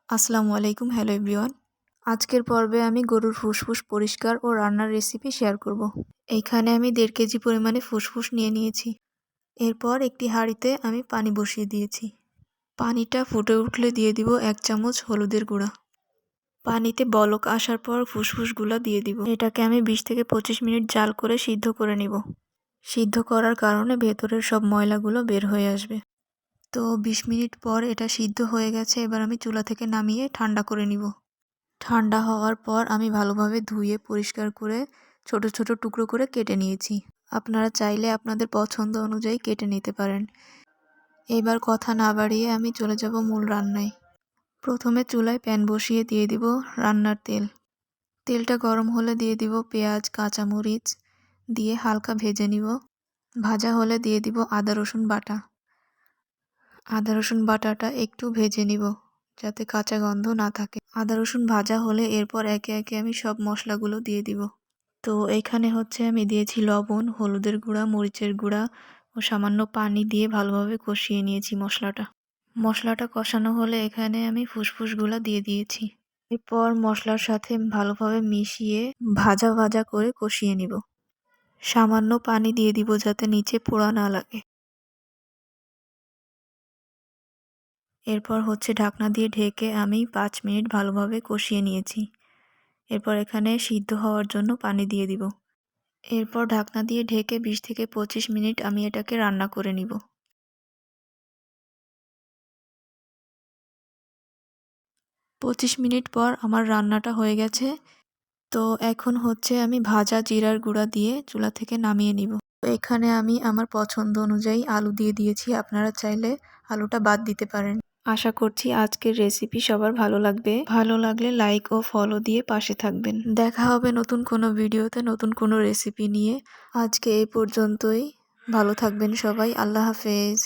আসসালামু আলাইকুম। Hello everyone. আজকের পর্বে আমি গরুর ফুসফুস পরিষ্কার ও রান্নার রেসিপি শেয়ার করব। এইখানে আমি 1.5 কেজি পরিমাণে ফুসফুস নিয়ে নিয়েছি। এরপর একটি হাঁড়িতে আমি পানি বসিয়ে দিয়েছি। পানিটা ফুটে উঠলে দিয়ে দিব 1 চামচ হলুদের গুঁড়া। পানিতে বলক আসার পর ফুসফুসগুলো দিয়ে দিব। এটাকে আমি 20 থেকে 25 মিনিট জাল করে সিদ্ধ করে নিব। সিদ্ধ করার কারণে ভেতরের সব ময়লাগুলো বের হয়ে আসবে। তো 20 মিনিট পর এটা সিদ্ধ হয়ে গেছে। এবার আমি চুলা থেকে নামিয়ে ঠান্ডা করে নিব। ঠান্ডা হওয়ার পর আমি ভালোভাবে ধুয়ে পরিষ্কার করে ছোট ছোট টুকরো করে কেটে নিয়েছি। আপনারা চাইলে আপনাদের পছন্দ অনুযায়ী কেটে নিতে পারেন। এবার কথা না বাড়িয়ে আমি চলে যাব মূল রান্নায়। প্রথমে চুলায় প্যান বসিয়ে দিয়ে দিব রান্নার তেল। তেলটা গরম হলে দিয়ে দিব পেঁয়াজ, কাঁচামরিচ দিয়ে হালকা ভেজে নিব। ভাজা হলে দিয়ে দিব আদা রসুন বাটা। আদা রসুন বাটাটা একটু ভেজে নিব যাতে কাঁচা গন্ধ না থাকে। আদা রসুন ভাজা হলে এরপর একে একে আমি সব মশলাগুলো দিয়ে দিব। তো এখানে আমি দিয়েছি লবণ, হলুদের গুঁড়া, মরিচের গুঁড়া ও সামান্য পানি দিয়ে ভালোভাবে কষিয়ে নিয়েছি মশলাটা। মশলাটা কষানো হলে এখানে আমি ফুসফুসগুলো দিয়ে দিয়েছি। এরপর মশলার সাথে ভালোভাবে মিশিয়ে ভাজা ভাজা করে কষিয়ে নিব। সামান্য পানি দিয়ে দিব যাতে নিচে পোড়া না লাগে। এরপর ঢাকনা দিয়ে ঢেকে আমি 5 মিনিট ভালোভাবে কষিয়ে নিয়েছি। এরপর এখানে সিদ্ধ হওয়ার জন্য পানি দিয়ে দিব। এরপর ঢাকনা দিয়ে ঢেকে 20 থেকে 25 মিনিট আমি এটাকে রান্না করে নিব। 25 মিনিট পর আমার রান্নাটা হয়ে গেছে। তো এখন আমি ভাজা জিরার গুঁড়া দিয়ে চুলা থেকে নামিয়ে নিব। এখানে আমি আমার পছন্দ অনুযায়ী আলু দিয়ে দিয়েছি। আপনারা চাইলে আলুটা বাদ দিতে পারেন। আশা করছি আজকের রেসিপি সবার ভালো লাগবে। ভালো লাগলে লাইক ও ফলো দিয়ে পাশে থাকবেন। দেখা হবে নতুন কোনো ভিডিওতে নতুন কোনো রেসিপি নিয়ে। আজকে এই পর্যন্তই। ভালো থাকবেন সবাই। আল্লাহ হাফেজ।